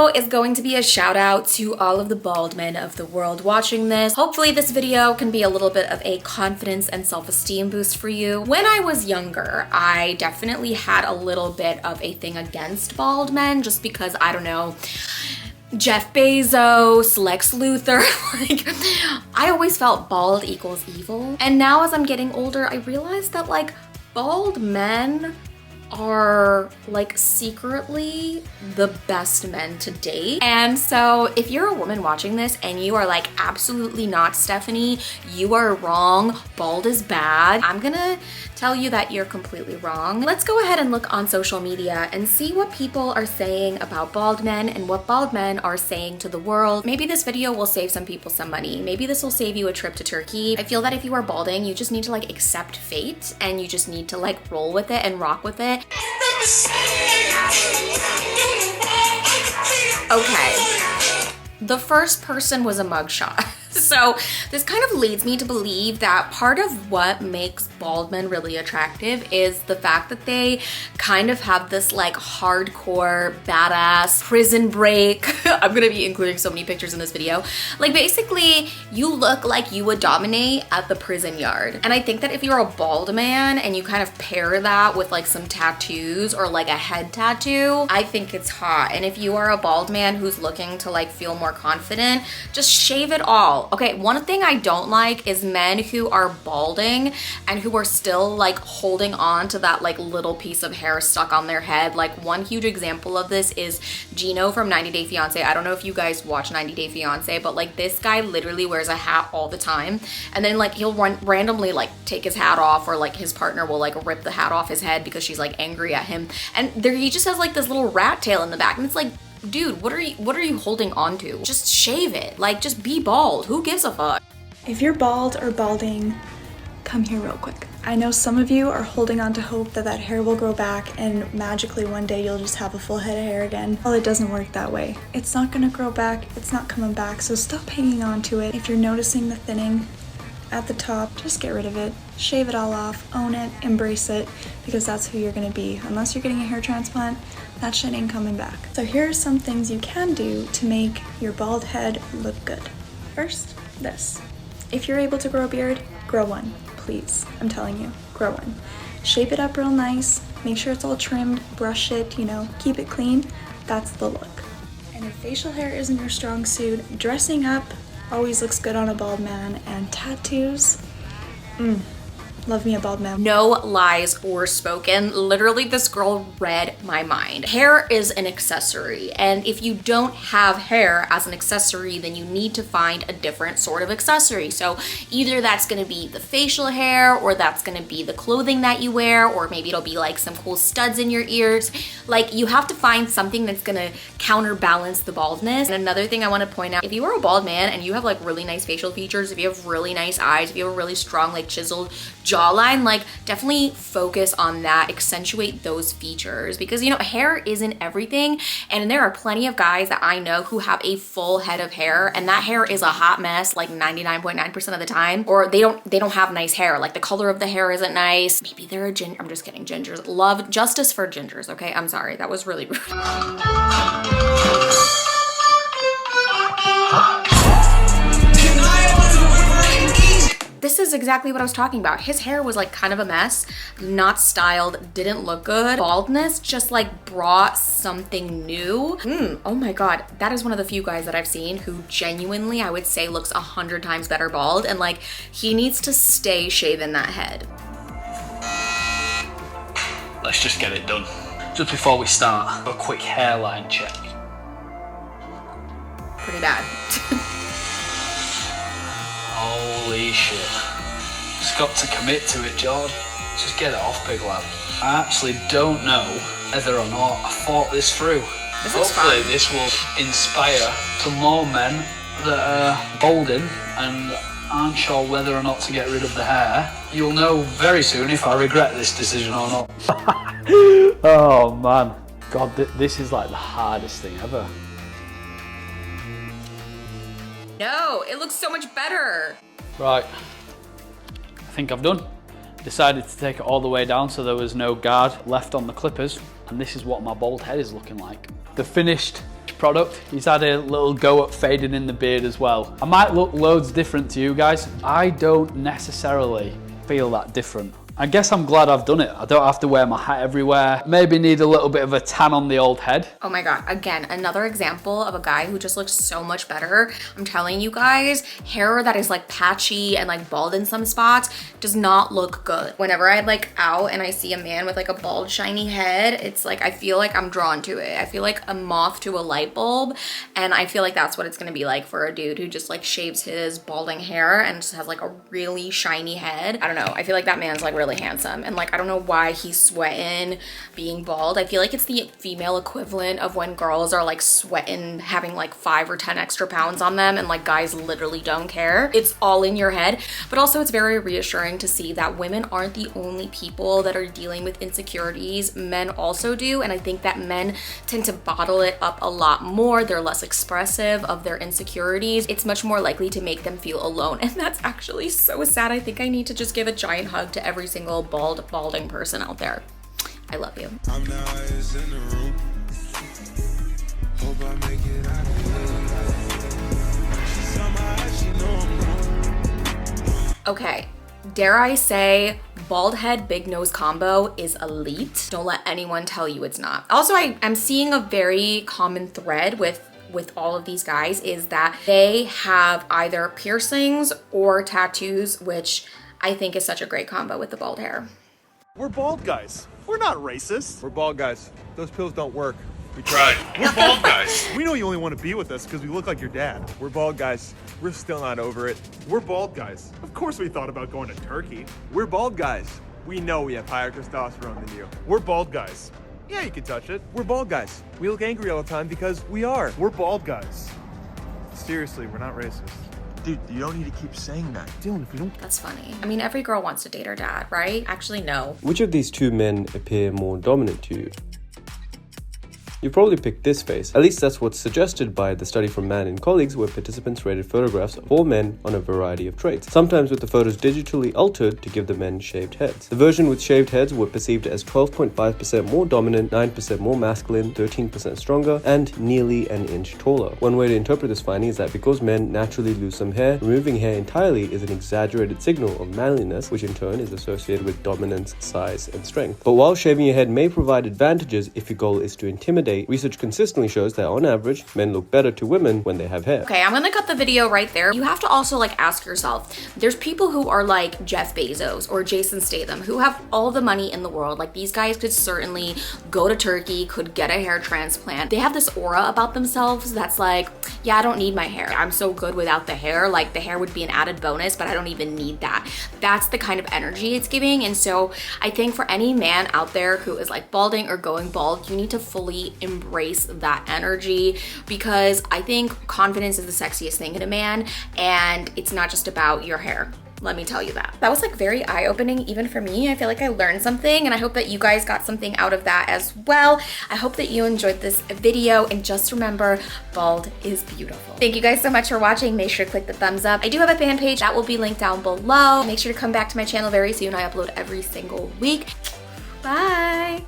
video is going to be a shout out to all of the bald men of the world watching this. Hopefully this video can be a little bit of a confidence and self-esteem boost for you. When I was younger, I definitely had a little bit of a thing against bald men just because, I don't know, Jeff Bezos, Lex Luthor, like I always felt bald equals evil. And now as I'm getting older, I realize that like bald men are like secretly the best men to date. And so if you're a woman watching this and you are like, absolutely not, Stephanie, you are wrong, bald is bad, I'm gonna tell you that you're completely wrong. Let's go ahead and look on social media and see what people are saying about bald men and what bald men are saying to the world. Maybe this video will save some people some money. Maybe this will save you a trip to Turkey. I feel that if you are balding, you just need to like accept fate and you just need to like roll with it and rock with it. Okay, the first person was a mugshot. So this kind of leads me to believe that part of what makes bald men really attractive is the fact that they kind of have this like hardcore, badass, prison break. I'm gonna be including so many pictures in this video. Like basically, you look like you would dominate at the prison yard. And I think that if you're a bald man and you kind of pair that with like some tattoos or like a head tattoo, I think it's hot. And if you are a bald man who's looking to like feel more confident, just shave it all. Okay, one thing I don't like is men who are balding and who are still like holding on to that like little piece of hair stuck on their head. Like one huge example of this is Gino from 90 Day Fiance. I don't know if you guys watch 90 Day Fiance, but like this guy literally wears a hat all the time. And then like he'll randomly like take his hat off, or like his partner will like rip the hat off his head because she's like angry at him. And there he just has like this little rat tail in the back. And it's like, dude, what are you holding on to? Just shave it. Like, just be bald. Who gives a fuck? If you're bald or balding, come here real quick. I know some of you are holding on to hope that that hair will grow back and magically one day you'll just have a full head of hair again. Well, it doesn't work that way. It's not gonna grow back. It's not coming back. So stop hanging on to it. If you're noticing the thinning at the top, just get rid of it. Shave it all off, own it, embrace it, because that's who you're gonna be. Unless you're getting a hair transplant, that shit ain't coming back. So here are some things you can do to make your bald head look good. First, this. If you're able to grow a beard, grow one, please. I'm telling you, grow one. Shape it up real nice, make sure it's all trimmed, brush it, you know, keep it clean. That's the look. And if facial hair isn't your strong suit, dressing up always looks good on a bald man, and tattoos, love me a bald man. No lies were spoken. Literally, this girl read my mind. Hair is an accessory, and if you don't have hair as an accessory, then you need to find a different sort of accessory. So either that's gonna be the facial hair, or that's gonna be the clothing that you wear, or maybe it'll be like some cool studs in your ears. Like, you have to find something that's gonna counterbalance the baldness. And another thing I wanna point out, if you are a bald man and you have like really nice facial features, if you have really nice eyes, if you have a really strong like chiseled jawline, like definitely focus on that, accentuate those features, because you know, hair isn't everything. And there are plenty of guys that I know who have a full head of hair and that hair is a hot mess like 99.9% of the time, or they don't have nice hair, like the color of the hair isn't nice. Maybe they're a ginger. I'm just kidding, gingers. Love justice for gingers, okay? I'm sorry, that was really rude. This is exactly what I was talking about. His hair was like kind of a mess, not styled, didn't look good. Baldness just like brought something new. Oh my God, that is one of the few guys that I've seen who genuinely, I would say, looks 100 times better bald, and like he needs to stay shaving that head. Let's just get it done. Just before we start, a quick hairline check. Pretty bad. Holy shit. Just got to commit to it, George. Just get it off, big lad. I actually don't know whether or not I thought this through. Hopefully this will inspire some more men that are balding and aren't sure whether or not to get rid of the hair. You'll know very soon if I regret this decision or not. Oh man. God, this is like the hardest thing ever. No, it looks so much better. Right, I think I've done. Decided to take it all the way down so there was no guard left on the clippers, and this is what my bald head is looking like. The finished product. He's had a little go at fading in the beard as well. I might look loads different to you guys. I don't necessarily feel that different. I guess I'm glad I've done it. I don't have to wear my hat everywhere. Maybe need a little bit of a tan on the old head. Oh my God, again, another example of a guy who just looks so much better. I'm telling you guys, hair that is like patchy and like bald in some spots does not look good. Whenever I like out and I see a man with like a bald shiny head, it's like, I feel like I'm drawn to it. I feel like a moth to a light bulb. And I feel like that's what it's gonna be like for a dude who just like shaves his balding hair and just has like a really shiny head. I don't know, I feel like that man's like really handsome, and like I don't know why he's sweating being bald. I feel like it's the female equivalent of when girls are like sweating having like 5 or 10 extra pounds on them, and like guys literally don't care. It's all in your head. But also it's very reassuring to see that women aren't the only people that are dealing with insecurities. Men also do, and I think that men tend to bottle it up a lot more. They're less expressive of their insecurities. It's much more likely to make them feel alone, and that's actually so sad. I think I need to just give a giant hug to every single balding person out there. I love you. I'm the highest in the room. Hope I make it out of here. Okay, dare I say, bald head, big nose combo is elite. Don't let anyone tell you it's not. Also, I'm seeing a very common thread with all of these guys is that they have either piercings or tattoos, which I think is such a great combo with the bald hair. We're bald guys. We're not racist. We're bald guys. Those pills don't work. We tried. We're bald guys. We know you only want to be with us because we look like your dad. We're bald guys. We're still not over it. We're bald guys. Of course we thought about going to Turkey. We're bald guys. We know we have higher testosterone than you. We're bald guys. Yeah, you can touch it. We're bald guys. We look angry all the time because we are. We're bald guys. Seriously, we're not racist. Dude, you don't need to keep saying that. Dylan, if you don't... That's funny. I mean, every girl wants to date her dad, right? Actually, no. Which of these two men appear more dominant to you? You probably picked this face. At least that's what's suggested by the study from Mann and colleagues, where participants rated photographs of all men on a variety of traits, sometimes with the photos digitally altered to give the men shaved heads. The version with shaved heads were perceived as 12.5% more dominant, 9% more masculine, 13% stronger, and nearly an inch taller. One way to interpret this finding is that because men naturally lose some hair, removing hair entirely is an exaggerated signal of manliness, which in turn is associated with dominance, size, and strength. But while shaving your head may provide advantages if your goal is to intimidate, research consistently shows that on average, men look better to women when they have hair. Okay, I'm gonna cut the video right there. You have to also like ask yourself, there's people who are like Jeff Bezos or Jason Statham who have all the money in the world. Like these guys could certainly go to Turkey, could get a hair transplant. They have this aura about themselves that's like, yeah, I don't need my hair. I'm so good without the hair. Like the hair would be an added bonus, but I don't even need that. That's the kind of energy it's giving. And so I think for any man out there who is like balding or going bald, you need to fully embrace that energy, because I think confidence is the sexiest thing in a man, and it's not just about your hair. Let me tell you that. That was like very eye-opening even for me. I feel like I learned something, and I hope that you guys got something out of that as well. I hope that you enjoyed this video, and just remember, bald is beautiful. Thank you guys so much for watching. Make sure to click the thumbs up. I do have a fan page that will be linked down below. Make sure to come back to my channel very soon. I upload every single week. Bye.